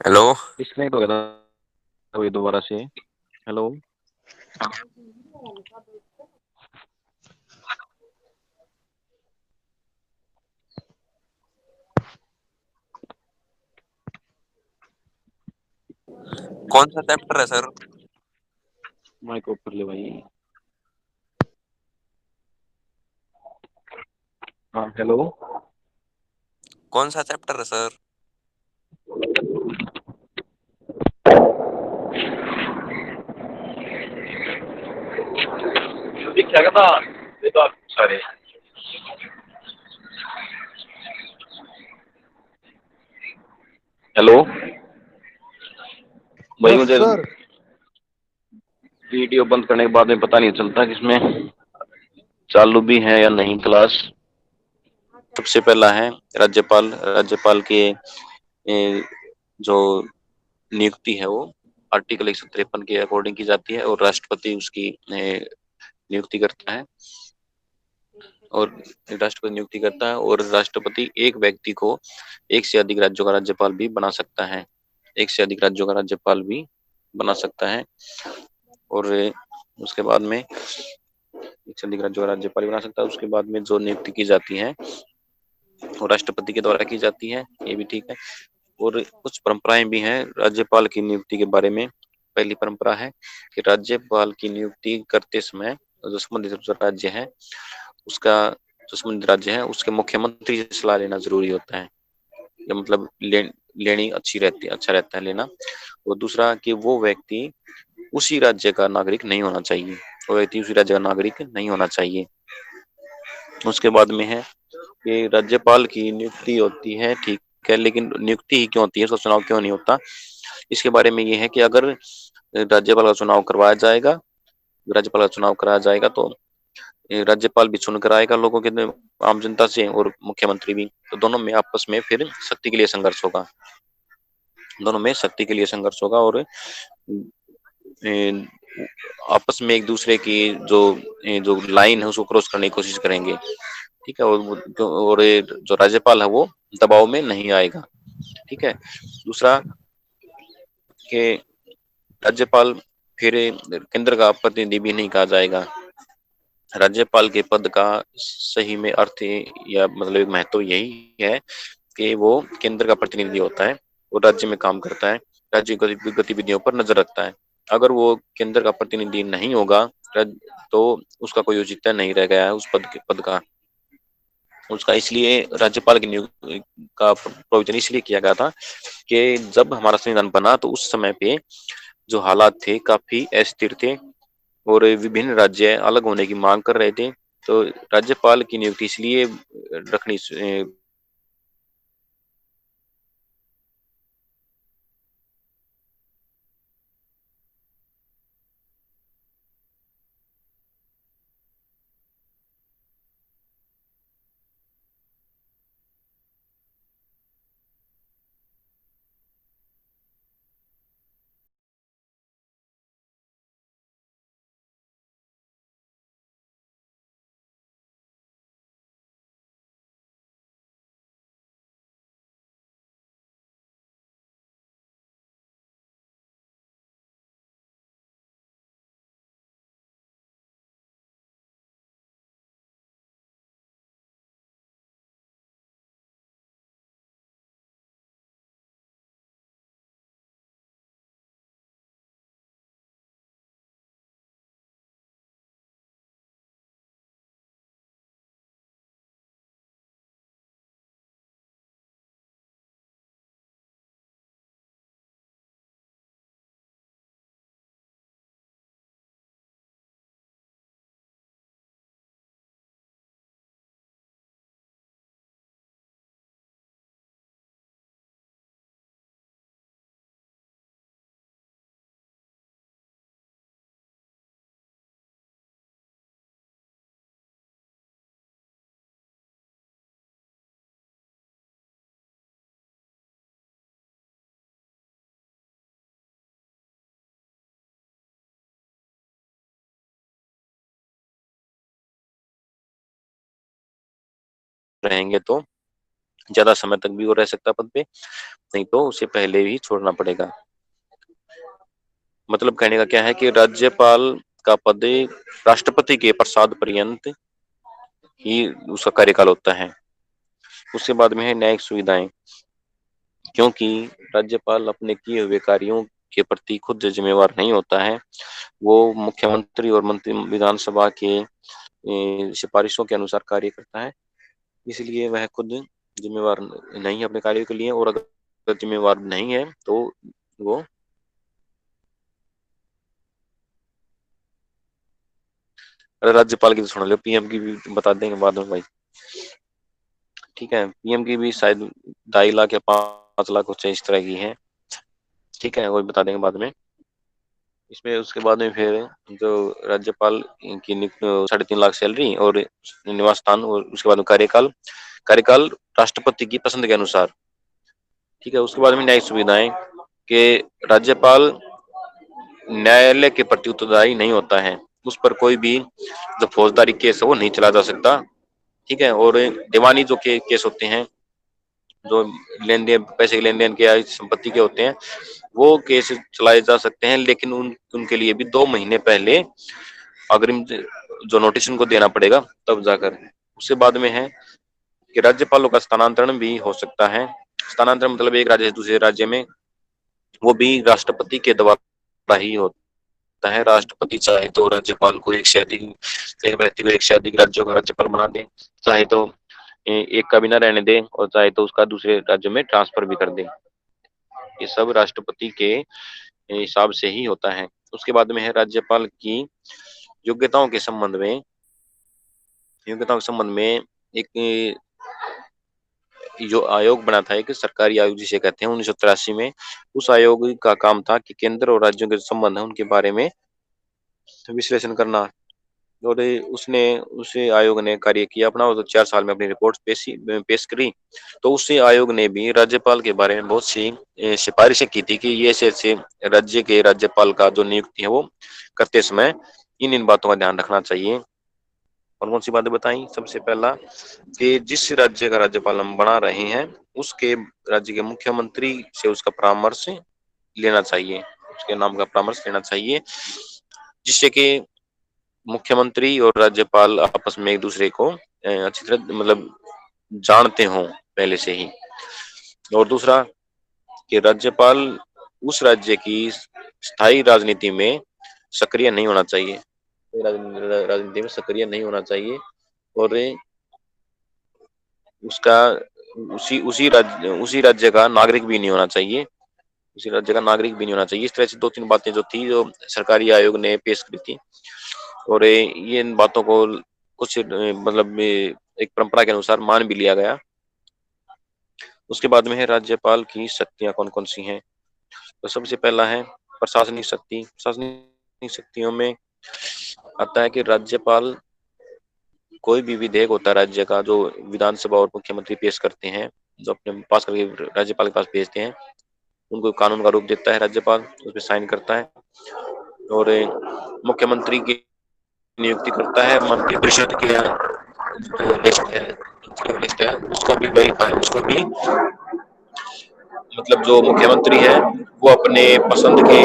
Hello. Disconnect हो गया था वही दोबारा से। हेलो। कौन सा चैप्टर है सर? माइक ऊपर ले भाई। हाँ हेलो। कौन सा चैप्टर है सर? क्या था ये तो आप सारे। हेलो भाई, यस मुझे सर। वीडियो बंद करने के बाद में पता नहीं चलता कि इसमें चालू भी है या नहीं क्लास। सबसे पहला है राज्यपाल। राज्यपाल के जो नियुक्ति है वो आर्टिकल 153 के अकॉर्डिंग की जाती है और राष्ट्रपति उसकी नियुक्ति करता है। और राष्ट्रपति नियुक्ति करता है और राष्ट्रपति एक व्यक्ति को एक से अधिक राज्यों का राज्यपाल भी बना सकता है। एक से अधिक राज्यों का राज्यपाल भी बना सकता है। और उसके बाद में एक से अधिक राज्यों का राज्यपाल बना सकता है। उसके बाद में जो नियुक्ति की जाती है वो राष्ट्रपति के द्वारा की जाती है, ये भी ठीक है। और कुछ परंपराएं भी हैं राज्यपाल की नियुक्ति के बारे में। पहली परंपरा है कि राज्यपाल की नियुक्ति करते समय जो संबंधित जो राज्य है उसका जो संबंधित राज्य है उसके मुख्यमंत्री से सलाह लेना जरूरी होता है। या मतलब लेनी अच्छी रहती है, अच्छा रहता है लेना। और दूसरा कि वो व्यक्ति उसी राज्य का नागरिक नहीं होना चाहिए। वो व्यक्ति उसी राज्य का नागरिक नहीं होना चाहिए। उसके बाद में है कि राज्यपाल की नियुक्ति होती है, ठीक है, लेकिन नियुक्ति ही क्यों होती है, उसका चुनाव क्यों नहीं होता? इसके बारे में ये है कि अगर राज्यपाल का चुनाव करवाया जाएगा, राज्यपाल का चुनाव कराया जाएगा तो राज्यपाल भी चुनकर आएगा लोगों के, आम जनता से, और मुख्यमंत्री भी। तो दोनों में आपस में फिर शक्ति के लिए संघर्ष होगा। दोनों में शक्ति के लिए संघर्ष होगा और आपस में एक दूसरे की जो लाइन है उसको क्रॉस करने की कोशिश करेंगे। ठीक है। और जो राज्यपाल है वो दबाव में नहीं आएगा। ठीक है। दूसरा कि राज्यपाल फिर केंद्र का प्रतिनिधि भी नहीं कहा जाएगा। राज्यपाल के पद का सही में अर्थ या मतलब एक महत्व यही है कि वो केंद्र का प्रतिनिधि होता है और राज्य में काम करता है, राज्य की गतिविधियों पर नजर रखता है। अगर वो केंद्र का प्रतिनिधि नहीं होगा तो उसका कोई औचित्य नहीं रह गया है उस पद का। उसका इसलिए राज्यपाल की नियुक्ति का प्रोविजन इसलिए किया गया था कि जब हमारा संविधान बना तो उस समय पे जो हालात थे काफी अस्थिर थे और विभिन्न राज्य अलग होने की मांग कर रहे थे। तो राज्यपाल की नियुक्ति इसलिए रखनी रहेंगे तो ज्यादा समय तक भी वो रह सकता पद पे, नहीं तो उसे पहले ही छोड़ना पड़ेगा। मतलब कहने का क्या है कि राज्यपाल का पद राष्ट्रपति के प्रसाद पर्यंत ही उसका कार्यकाल होता है। उसके बाद में है न्यायिक सुविधाएं। क्योंकि राज्यपाल अपने किए हुए कार्यों के प्रति खुद जिम्मेवार नहीं होता है, वो मुख्यमंत्री और मंत्री विधानसभा के सिफारिशों के अनुसार कार्य करता है, इसलिए वह खुद जिम्मेवार नहीं है अपने कार्यों के लिए। और अगर जिम्मेवार नहीं है तो वो राज्यपाल की तो सुन लो, पीएम की भी बता देंगे बाद में भाई। ठीक है, पीएम की भी शायद 2.5 लाख या 5 लाख कुछ इस तरह की है। ठीक है, वो भी बता देंगे बाद में। इसमें उसके बाद में फिर जो राज्यपाल की 3.5 लाख सैलरी और निवास स्थान, और उसके बाद में कार्यकाल, कार्यकाल राष्ट्रपति की पसंद के अनुसार। ठीक है, उसके बाद में न्यायिक सुविधाएं कि राज्यपाल न्यायालय के प्रति उत्तरदायी नहीं होता है, उस पर कोई भी जो फौजदारी केस है वो नहीं चला जा सकता। ठीक है, और दीवानी जो केस होते हैं, जो लेन देन, पैसे के लेन देन के या संपत्ति के होते हैं, वो केस चलाए जा सकते हैं, लेकिन उनके लिए भी 2 महीने पहले अग्रिम जो नोटिस उनको देना पड़ेगा, तब जाकर। उसके बाद में है कि राज्यपालों का स्थानांतरण भी हो सकता है। स्थानांतरण मतलब एक राज्य से दूसरे राज्य में, वो भी राष्ट्रपति के द्वारा ही होता है। राष्ट्रपति चाहे तो राज्यपाल को एक व्यक्ति को एक से अधिक राज्यों का राज्यपाल बना दे, चाहे तो एक का भी ना रहने दे, और चाहे तो उसका दूसरे राज्यों में ट्रांसफर भी कर दे। ये सब राष्ट्रपति के हिसाब से ही होता है। उसके बाद में है राज्यपाल की योग्यताओं के संबंध में, योग्यताओं के संबंध में एक जो आयोग बना था, एक सरकारी आयोग जिसे कहते हैं, 1983 में। उस आयोग का काम था कि केंद्र और राज्यों के संबंध है उनके बारे में विश्लेषण करना। और उसने उस आयोग ने कार्य किया अपना, और तो 4 साल में अपनी रिपोर्ट पेश करी। तो उस आयोग ने भी राज्यपाल के बारे में बहुत सी सिफारिशें की थी कि ये ऐसे राज्य के राज्यपाल का जो नियुक्ति है वो करते समय इन इन बातों का ध्यान रखना चाहिए। कौन कौन सी बातें बताई? सबसे पहला कि जिस राज्य का राज्यपाल हम बना रहे हैं, उसके राज्य के मुख्यमंत्री से उसका परामर्श लेना चाहिए, उसके नाम का परामर्श लेना चाहिए, जिससे कि मुख्यमंत्री और राज्यपाल आपस में एक दूसरे को अच्छी तरह मतलब जानते हों पहले से ही। और दूसरा कि राज्यपाल उस राज्य की स्थायी राजनीति में सक्रिय नहीं होना चाहिए, राजनीति में सक्रिय नहीं होना चाहिए। और उसका उसी राज्य का नागरिक भी नहीं होना चाहिए, उसी राज्य का नागरिक भी नहीं होना चाहिए। इस तरह से 2-3 बातें जो थी, जो सरकारी आयोग ने पेश की थी, और ये इन बातों को कुछ मतलब एक परंपरा के अनुसार मान भी लिया गया। उसके बाद में है राज्यपाल की शक्तियां कौन कौन सी हैं। तो सबसे पहला है प्रशासनिक शक्ति। प्रशासनिक शक्तियों में आता है कि राज्यपाल कोई भी विधेयक होता है राज्य का, जो विधानसभा और मुख्यमंत्री पेश करते हैं, जो अपने पास करके राज्यपाल के पास भेजते हैं, उनको कानून का रूप देता है राज्यपाल, उस पर साइन करता है। और मुख्यमंत्री की नियुक्ति करता है। मंत्रिपरिषद की जो लिस्ट है उसको भी वही, उसको भी मतलब जो मुख्यमंत्री है वो अपने पसंद के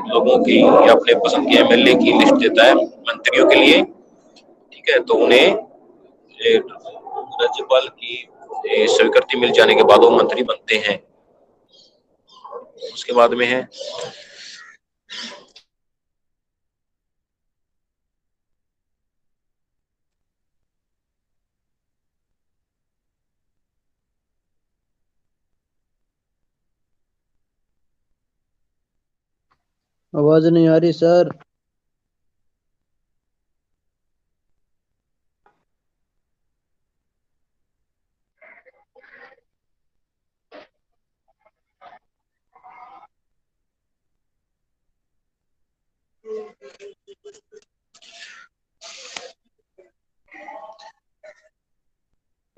लोगों की या अपने पसंद के एमएलए की लिस्ट देता है मंत्रियों के लिए। ठीक है, तो उन्हें राज्यपाल की स्वीकृति मिल जाने के बाद वो मंत्री बनते हैं। उसके बाद में है आवाज नहीं आ रही सर।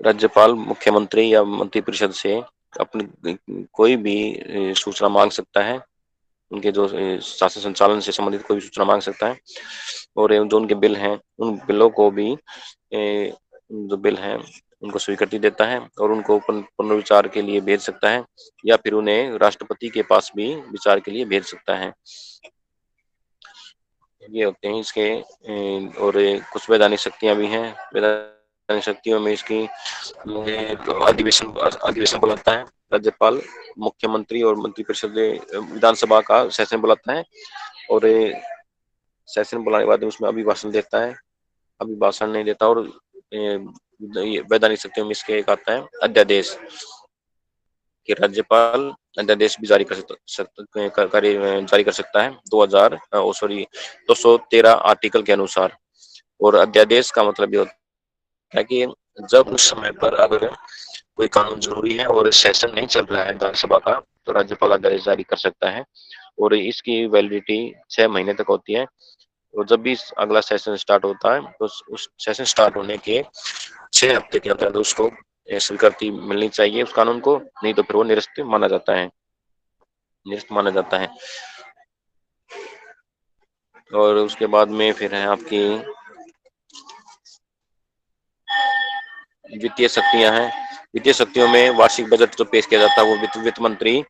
राज्यपाल मुख्यमंत्री या मंत्रिपरिषद से अपनी कोई भी सूचना मांग सकता है, उनके जो शासन संचालन से संबंधित कोई भी सूचना मांग सकता है। और जो उनके बिल हैं, उन बिलों को भी जो बिल हैं उनको स्वीकृति देता है और उनको पुनर्विचार के लिए भेज सकता है, या फिर उन्हें राष्ट्रपति के पास भी विचार के लिए भेज सकता है। ये होते हैं इसके और कुछ वैधानिक शक्तियां भी हैं। वैधानिक शक्तियों में इसकी अधिवेशन अधिवेशन बुलाता है राज्यपाल, मुख्यमंत्री और मंत्रिपरिषद विधानसभा का सेशन बुलाता है, और सेशन बुलाने के बाद उसमें अभिभाषण देता है, अभिभाषण नहीं देता। और वैधानिक शक्तियों में इसके एक आता है अध्यादेश, कि राज्यपाल अध्यादेश भी जारी जारी कर सकता है 213 आर्टिकल के अनुसार। और अध्यादेश का मतलब ये होता है कि जब उस समय पर अगर कोई कानून जरूरी है और सेशन नहीं चल रहा है विधानसभा का, तो राज्यपाल अध्यादेश जारी कर सकता है, और इसकी वैलिडिटी 6 महीने तक होती है। और जब भी अगला सेशन स्टार्ट होता है, तो उस सेशन स्टार्ट होने के 6 हफ्ते के अंदर उसको स्वीकृति मिलनी चाहिए उस कानून को, नहीं तो फिर वो निरस्त माना जाता है, निरस्त माना जाता है। और उसके बाद में फिर है आपकी वित्तीय शक्तियां हैं। वित्तीय शक्तियों में वार्षिक बजट जो पेश किया जाता है वो वित्त मंत्री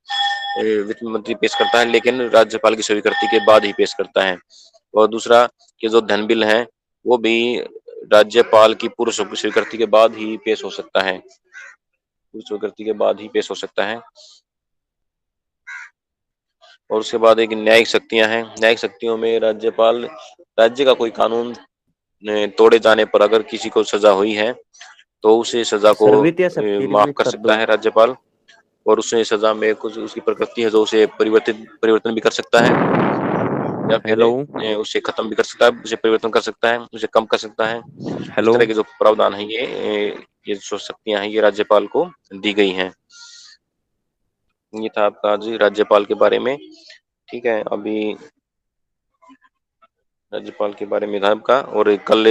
पेश करता है, लेकिन राज्यपाल की स्वीकृति के बाद ही पेश करता है। और दूसरा कि जो धन बिल है वो भी राज्यपाल की पूर्व स्वीकृति के बाद ही पेश हो सकता है, पूर्व स्वीकृति के बाद ही पेश हो सकता है। और उसके बाद एक न्यायिक शक्तियां हैं। न्यायिक शक्तियों में राज्यपाल राज्य का कोई कानून तोड़े जाने पर अगर किसी को सजा हुई है तो उसे सजा को सर वित्तीय शक्ति माफ रिपीट कर कर सकता दो। है राज्यपाल, और उसमें सजा में कुछ उसकी प्रकृति है जो उसे परिवर्तन भी कर सकता है, या फिर हेलो उसे खत्म भी कर सकता है, उसे परिवर्तन कर सकता है, उसे कम कर सकता है। इस हेलो। तरह के जो प्रावधान है ये जो शक्तियां हैं ये राज्यपाल को दी गई हैं। ये था आपका जी राज्यपाल के बारे में। ठीक है, अभी राज्यपाल के बारे में था आपका, और कल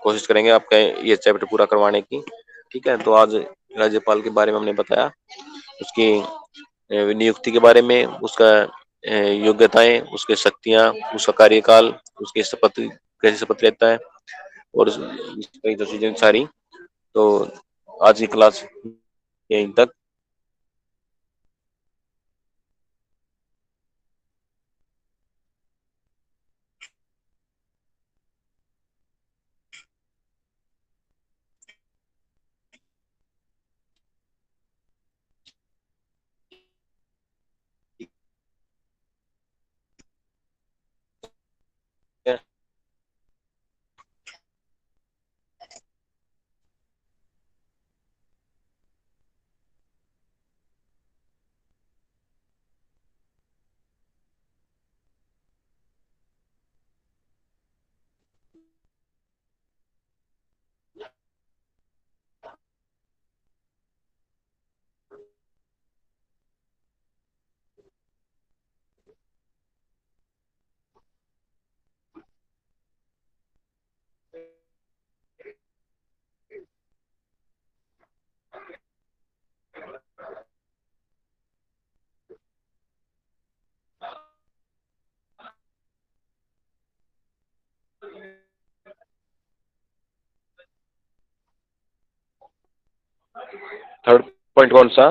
कोशिश करेंगे आपका ये चैप्टर पूरा करवाने की। ठीक है, तो आज राज्यपाल के बारे में हमने बताया, उसकी नियुक्ति के बारे में, उसका योग्यताएं, उसके शक्तियां, उसका कार्यकाल, उसके शपथ कैसे शपथ लेता है, और कई तो चीजें सारी। तो आज की क्लास यहीं तक। 3rd पॉइंट कौन सा?